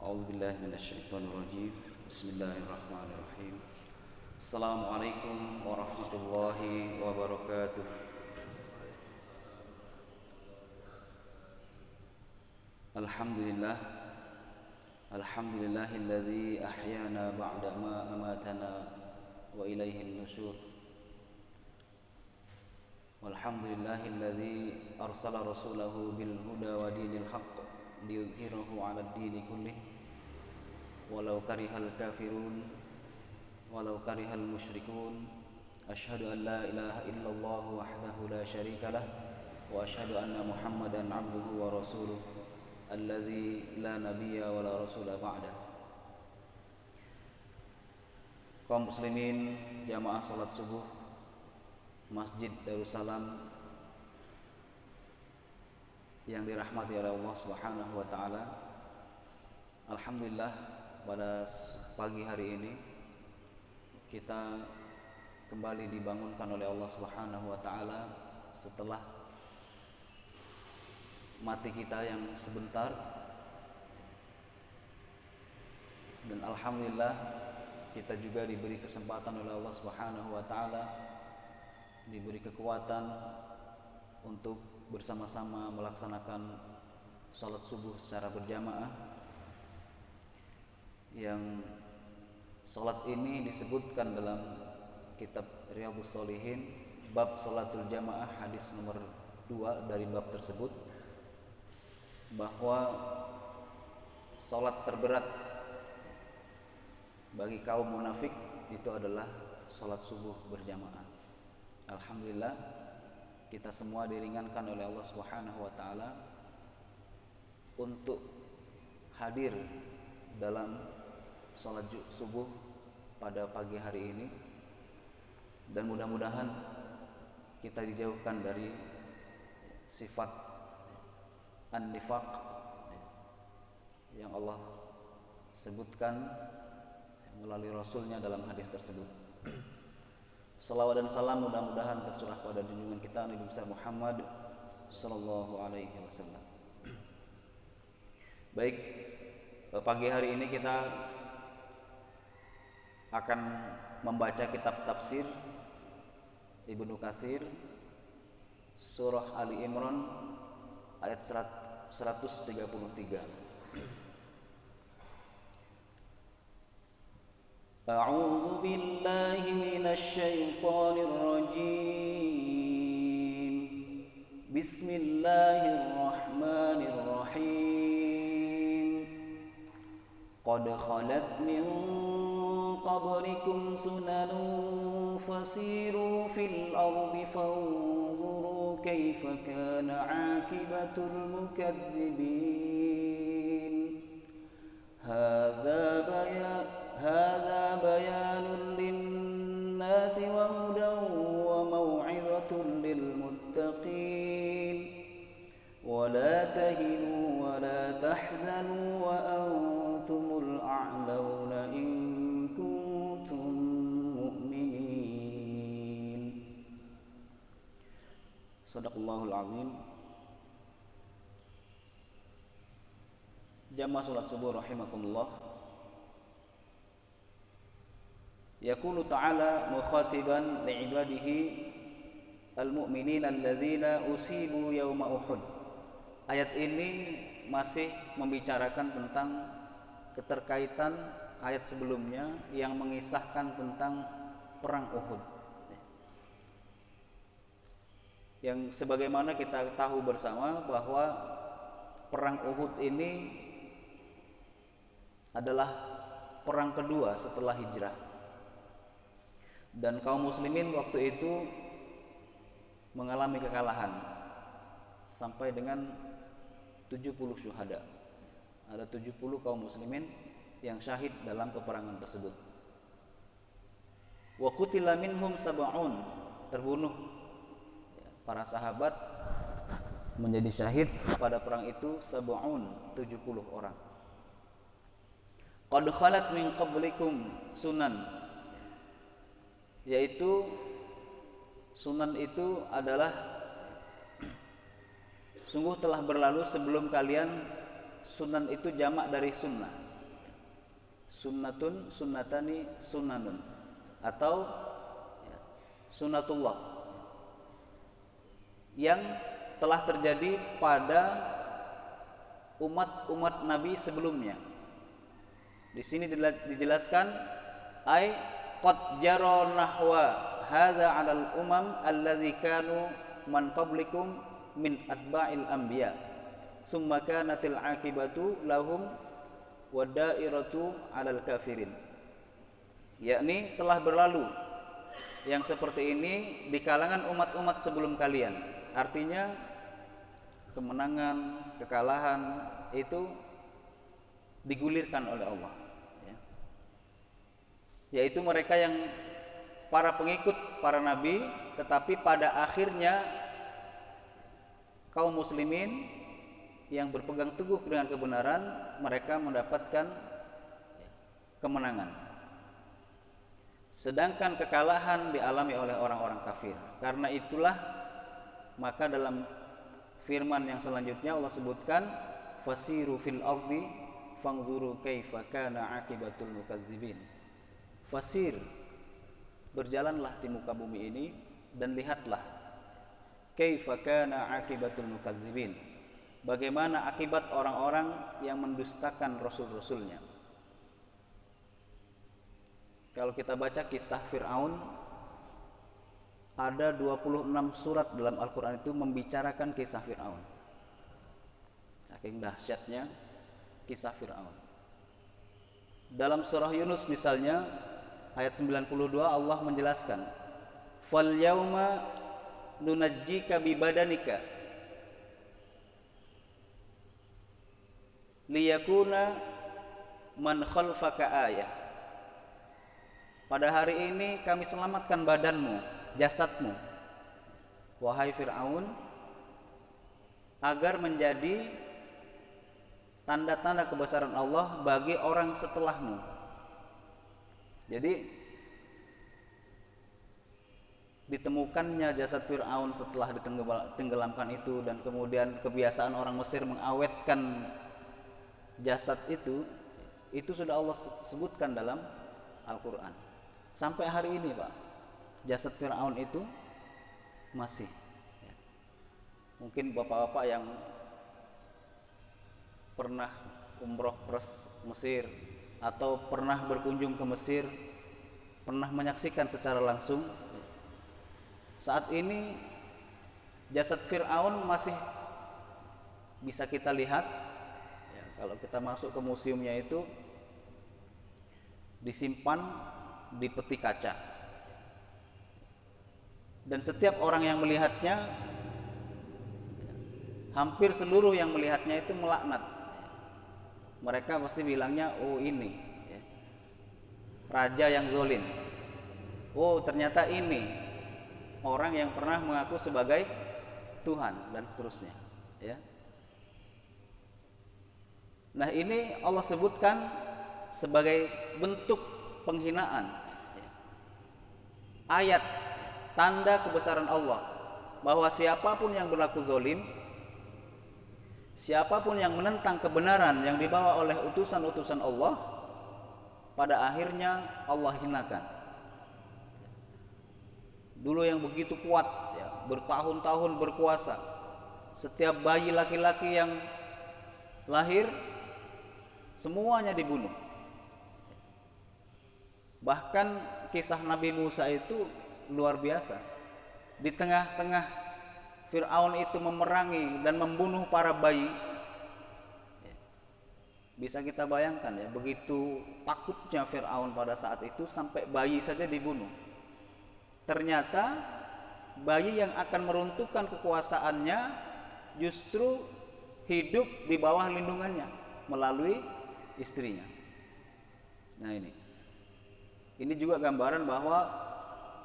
أعوذ بالله من الشيطان الرجيم بسم الله الرحمن الرحيم السلام عليكم ورحمة الله وبركاته الحمد لله الذي أحيانا بعدما أماتنا وإليه النشور والحمد لله الذي أرسل رسوله بالهدى ودين الحق ليظهره على الدين كله ولو كره الكافرون ولو كره المشركون أشهد أن لا إله إلا الله وحده لا شريك له وأشهد أن محمدا عبده ورسوله الذي لا نبي ولا رسول بعده. Kaum muslimin jamaah salat subuh Masjid Darussalam yang dirahmati oleh Allah Subhanahu wa taala. Alhamdulillah pada pagi hari ini kita kembali dibangunkan oleh Allah Subhanahu wa taala setelah mati kita yang sebentar, dan alhamdulillah kita juga diberi kesempatan oleh Allah Subhanahu wa taala, diberi kekuatan untuk bersama-sama melaksanakan salat subuh secara berjamaah, yang salat ini disebutkan dalam kitab Riyadhus Shalihin bab salatul jamaah hadis nomor 2 dari bab tersebut, bahwa salat terberat bagi kaum munafik itu adalah salat subuh berjamaah. Alhamdulillah kita semua diringankan oleh Allah Subhanahu wa taala untuk hadir dalam salat subuh pada pagi hari ini, dan mudah-mudahan kita dijauhkan dari sifat an-nifaq yang Allah sebutkan melalui Rasulnya dalam hadis tersebut. Salawat dan salam mudah-mudahan tercurah pada junjungan kita Nabi besar Muhammad sallallahu alaihi wasallam. Baik, pagi hari ini kita akan membaca kitab tafsir Ibnu Katsir surah Ali Imran ayat 133. A'udzu billahi minasy syaithanir rajim. Bismillahirrahmanirrahim. Qad khalat min qablikum sunanun fasiru fil ardi fanzuru kaifa kana 'aqibatul mukadzibin. هذا بيان للناس وهدى وموعظة للمتقين ولا تهنوا ولا تحزنوا وأنتم الأعلون إن كنتم مؤمنين. صدق الله العظيم. Jamaah salat subuh rahimakumullah. Yaqulu ta'ala mukhatiban li'ibadihi al-mu'minina alladzina usibu yawma Uhud. Ayat ini masih membicarakan tentang keterkaitan ayat sebelumnya yang mengisahkan tentang perang Uhud. Yang sebagaimana kita tahu bersama bahwa perang Uhud ini adalah perang kedua setelah hijrah, dan kaum muslimin waktu itu mengalami kekalahan sampai dengan 70 syuhada. Ada 70 kaum muslimin yang syahid dalam peperangan tersebut. Wa qutila minhum sab'un, terbunuh para sahabat menjadi syahid pada perang itu sab'un, 70 orang. Qad khalat min qablikum sunan, yaitu sunan itu adalah sungguh telah berlalu sebelum kalian. Sunan itu jamak dari sunnah. sunnatun sunnatani sunnanun, atau sunnatullah yang telah terjadi pada umat-umat Nabi sebelumnya. Di sini dijelaskan ai qad jara nahwa hadza 'alal umam allazi kanu man qablikum min atba'il anbiya summa kanatil aqibatu lahum wa da'iratu 'alal kafirin. Yakni telah berlalu yang seperti ini di kalangan umat-umat sebelum kalian. Artinya kemenangan, kekalahan itu digulirkan oleh Allah, ya. Yaitu mereka yang para pengikut para nabi, tetapi pada akhirnya kaum muslimin yang berpegang teguh dengan kebenaran, mereka mendapatkan kemenangan. Sedangkan kekalahan dialami oleh orang-orang kafir. Karena itulah maka dalam firman yang selanjutnya Allah sebutkan fasiru fil ardi fanzuru kaifa kana aqibatul mukazzibin. Fasir, berjalanlah di muka bumi ini dan lihatlah kaifa kana aqibatul mukazzibin, bagaimana akibat orang-orang yang mendustakan rasul-rasulnya. Kalau kita baca kisah Fir'aun, ada 26 surat dalam Al-Quran itu membicarakan kisah Fir'aun. Saking dahsyatnya kisah Fir'aun. Dalam surah Yunus misalnya ayat 92 Allah menjelaskan, "Fal yauma nunajjika bi badanika liyakuna man khalfaka ayah." Pada hari ini kami selamatkan badanmu, jasadmu, wahai Fir'aun, agar menjadi tanda-tanda kebesaran Allah bagi orang setelahmu. Jadi ditemukannya jasad Fir'aun setelah ditenggelamkan itu, dan kemudian kebiasaan orang Mesir mengawetkan jasad itu sudah Allah sebutkan dalam Al-Quran. Sampai hari ini Pak, jasad Fir'aun itu masih, ya. Mungkin bapak-bapak yang pernah umroh ke Mesir atau pernah berkunjung ke Mesir, pernah menyaksikan secara langsung, saat ini jasad Fir'aun masih bisa kita lihat, ya. Kalau kita masuk ke museumnya itu disimpan di peti kaca, dan setiap orang yang melihatnya, hampir seluruh yang melihatnya itu melaknat. Mereka pasti bilangnya, oh ini, ya, raja yang zalim. Oh ternyata ini orang yang pernah mengaku sebagai Tuhan, dan seterusnya, ya. Nah ini Allah sebutkan sebagai bentuk penghinaan, ayat tanda kebesaran Allah, bahwa siapapun yang berlaku zalim, siapapun yang menentang kebenaran yang dibawa oleh utusan-utusan Allah, pada akhirnya Allah hinakan. Dulu yang begitu kuat, ya, bertahun-tahun berkuasa, setiap bayi laki-laki yang lahir semuanya dibunuh. Bahkan kisah Nabi Musa itu luar biasa. Di tengah-tengah Fir'aun itu memerangi dan membunuh para bayi, bisa kita bayangkan, ya, begitu takutnya Fir'aun pada saat itu sampai bayi saja dibunuh. Ternyata bayi yang akan meruntuhkan kekuasaannya justru hidup di bawah lindungannya melalui istrinya. Nah ini juga gambaran bahwa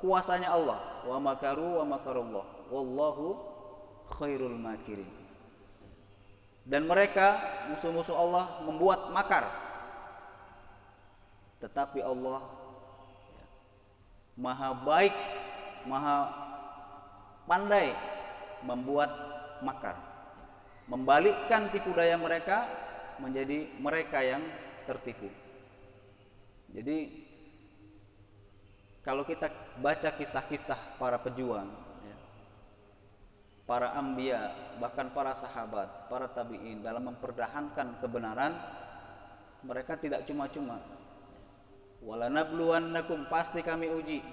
kuasanya Allah, wa makaru wa makarullah wallahu khairul makirin. Dan mereka musuh-musuh Allah membuat makar, tetapi Allah maha baik, maha pandai membuat makar, membalikkan tipu daya mereka menjadi mereka yang tertipu. Jadi kalau kita baca kisah-kisah para pejuang, ya, para anbiya, bahkan para sahabat, para tabi'in dalam mempertahankan kebenaran, mereka tidak cuma-cuma. Walanabluwannakum, pasti kami uji.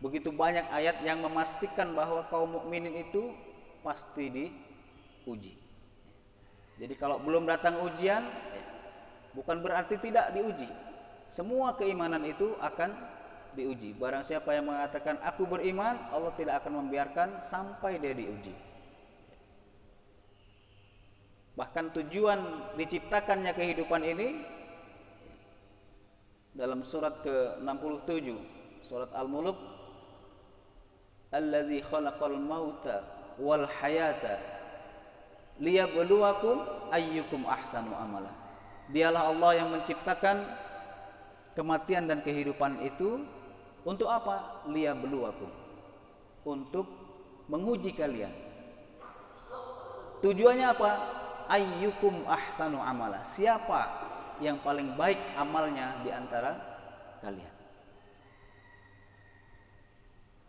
Begitu banyak ayat yang memastikan bahwa kaum mukminin itu pasti diuji. Jadi kalau belum datang ujian, bukan berarti tidak diuji. Semua keimanan itu akan diuji. Barang siapa yang mengatakan aku beriman, Allah tidak akan membiarkan sampai dia diuji. Bahkan tujuan diciptakannya kehidupan ini dalam surat ke-67, surat Al-Mulk, alladzi khalaqal mauta wal hayata liyabluwakum ayyukum ahsanu amala. Dialah Allah yang menciptakan kematian dan kehidupan itu untuk apa? Liyabluwakum, untuk menguji kalian. Tujuannya apa? Ayyukum ahsanu amala, siapa yang paling baik amalnya di antara kalian.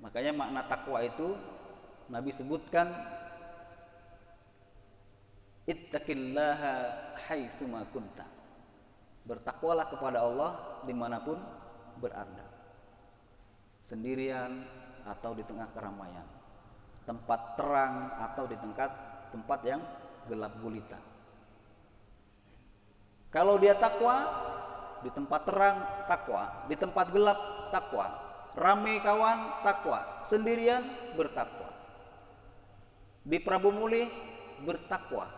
Makanya makna takwa itu Nabi sebutkan, ittaqillaha haitsuma kunta, bertakwalah kepada Allah dimanapun berada, sendirian atau di tengah keramaian, tempat terang atau di tempat yang gelap gulita. Kalau dia takwa, di tempat terang takwa, di tempat gelap takwa, ramai kawan takwa, sendirian bertakwa, di Prabu Mulih bertakwa,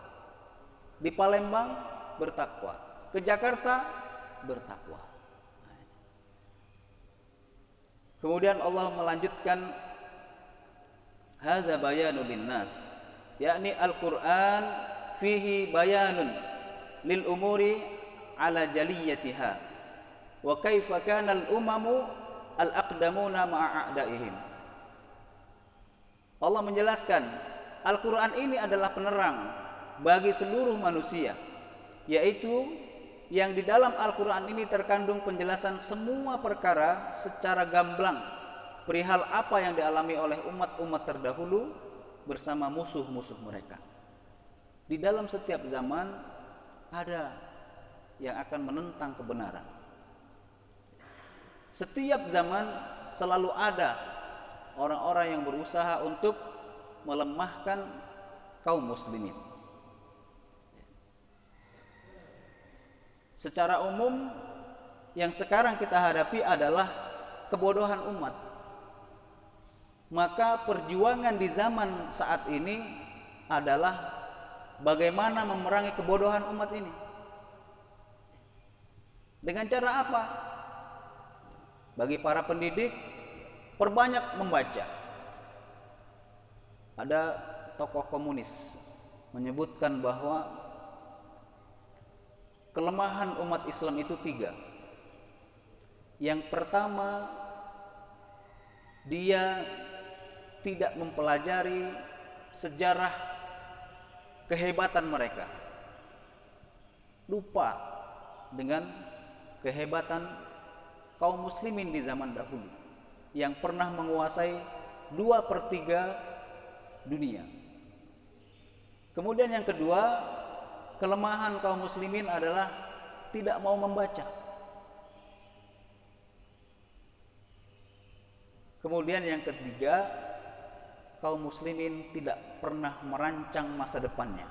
di Palembang bertakwa, ke Jakarta bertakwa. Kemudian Allah melanjutkan, hadza bayanul linnas, yakni Al-Quran fihi bayanun lil umuri ala jaliyatiha wa kaifa kana al umamu al aqdamuna ma'a a'daihim. Allah menjelaskan Al-Quran ini adalah penerang bagi seluruh manusia, yaitu yang di dalam Al-Quran ini terkandung penjelasan semua perkara secara gamblang perihal apa yang dialami oleh umat-umat terdahulu bersama musuh-musuh mereka. Di dalam setiap zaman ada yang akan menentang kebenaran. Setiap zaman selalu ada orang-orang yang berusaha untuk melemahkan kaum muslimin. Secara umum yang sekarang kita hadapi adalah kebodohan umat. Maka perjuangan di zaman saat ini adalah bagaimana memerangi kebodohan umat ini. Dengan cara apa? Bagi para pendidik, perbanyak membaca. Ada tokoh komunis menyebutkan bahwa kelemahan umat Islam itu 3. Yang pertama, dia tidak mempelajari sejarah kehebatan mereka, lupa dengan kehebatan kaum muslimin di zaman dahulu yang pernah menguasai 2/3 dunia. Kemudian yang kedua, kelemahan kaum muslimin adalah tidak mau membaca. Kemudian yang ketiga, kaum muslimin tidak pernah merancang masa depannya.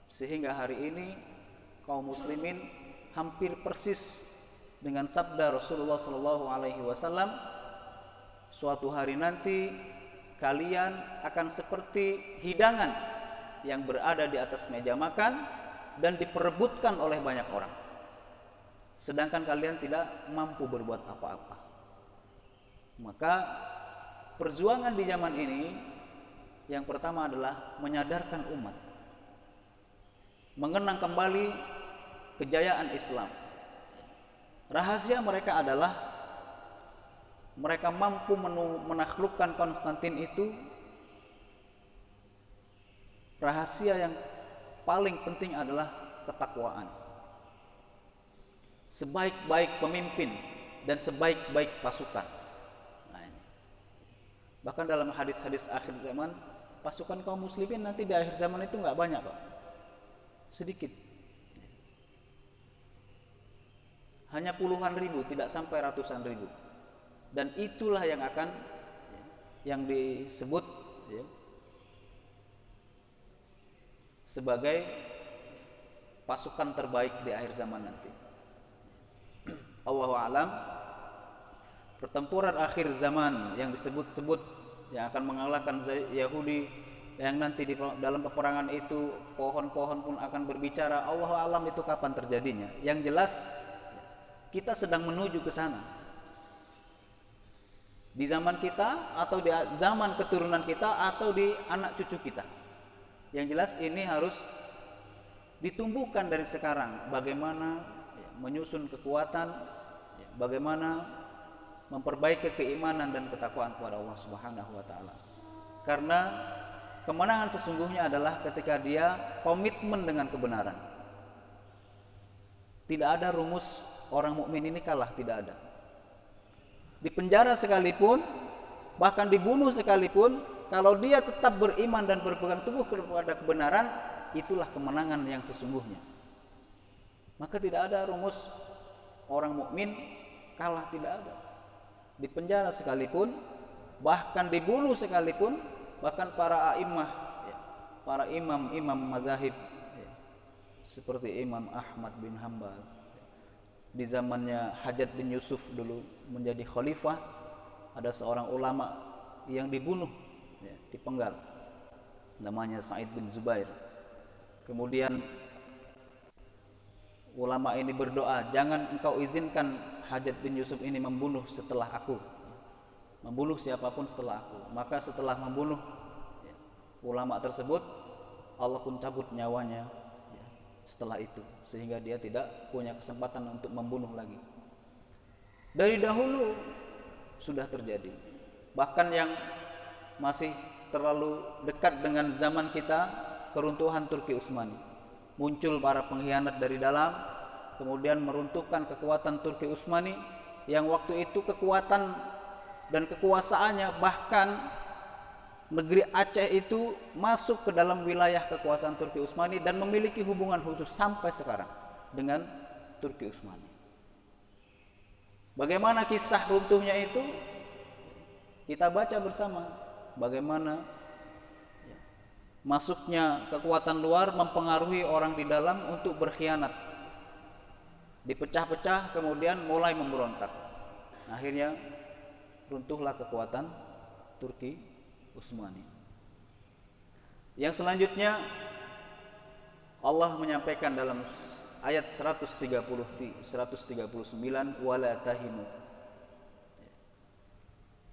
Sehingga hari ini kaum muslimin hampir persis dengan sabda Rasulullah SAW, suatu hari nanti kalian akan seperti hidangan yang berada di atas meja makan dan diperebutkan oleh banyak orang, sedangkan kalian tidak mampu berbuat apa-apa. Maka perjuangan di zaman ini yang pertama adalah menyadarkan umat, mengenang kembali kejayaan Islam. Rahasia mereka adalah mereka mampu menaklukkan Konstantin itu. Rahasia yang paling penting adalah ketakwaan. sebaik-baik pemimpin dan sebaik-baik pasukan. Nah, ini. Bahkan dalam hadis-hadis akhir zaman, pasukan kaum muslimin nanti di akhir zaman itu nggak banyak, Pak. Sedikit. Hanya puluhan ribu, tidak sampai ratusan ribu. Dan itulah yang akan yang disebut ya, sebagai pasukan terbaik di akhir zaman nanti. Allahu a'lam. Pertempuran akhir zaman yang disebut-sebut yang akan mengalahkan Yahudi, yang nanti di dalam peperangan itu pohon-pohon pun akan berbicara, Allahu a'lam itu kapan terjadinya. Yang jelas kita sedang menuju ke sana. Di zaman kita atau di zaman keturunan kita atau di anak cucu kita. Yang jelas ini harus ditumbuhkan dari sekarang, bagaimana menyusun kekuatan, bagaimana memperbaiki keimanan dan ketakwaan kepada Allah Subhanahu wa taala. Karena kemenangan sesungguhnya adalah ketika dia komitmen dengan kebenaran. Tidak ada rumus orang mukmin ini kalah, tidak ada. Di penjara sekalipun, bahkan dibunuh sekalipun, kalau dia tetap beriman dan berpegang teguh kepada kebenaran, itulah kemenangan yang sesungguhnya. Maka tidak ada rumus orang mukmin kalah, tidak ada. Di penjara sekalipun, bahkan dibunuh sekalipun, bahkan para a'immah, para imam-imam mazahib seperti Imam Ahmad bin Hambal, di zamannya Hajjaj bin Yusuf dulu menjadi khalifah, ada seorang ulama yang dibunuh, dipenggal, namanya Sa'id bin Zubair. Kemudian ulama ini berdoa, jangan engkau izinkan Hajjaj bin Yusuf ini membunuh setelah aku, membunuh siapapun setelah aku. Maka setelah membunuh ulama tersebut, Allah pun cabut nyawanya setelah itu, sehingga dia tidak punya kesempatan untuk membunuh lagi. Dari dahulu sudah terjadi. Bahkan yang masih terlalu dekat dengan zaman kita, keruntuhan Turki Utsmani. Muncul para pengkhianat dari dalam, kemudian meruntuhkan kekuatan Turki Utsmani yang waktu itu kekuatan dan kekuasaannya, bahkan negeri Aceh itu masuk ke dalam wilayah kekuasaan Turki Utsmani dan memiliki hubungan khusus sampai sekarang dengan Turki Utsmani. Bagaimana kisah runtuhnya itu? Kita baca bersama bagaimana masuknya kekuatan luar mempengaruhi orang di dalam untuk berkhianat. Dipecah-pecah, kemudian mulai memberontak. Akhirnya runtuhlah kekuatan Turki Utsmani. Yang selanjutnya Allah menyampaikan dalam ayat 139, wala tahinu.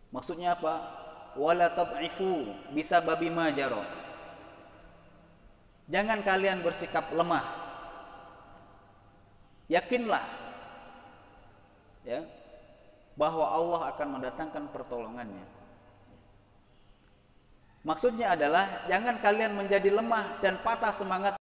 Maksudnya apa? Wala tad'ifu bisababi ma jara. Jangan kalian bersikap lemah. Yakinlah ya, bahwa Allah akan mendatangkan pertolongannya. Maksudnya adalah jangan kalian menjadi lemah dan patah semangat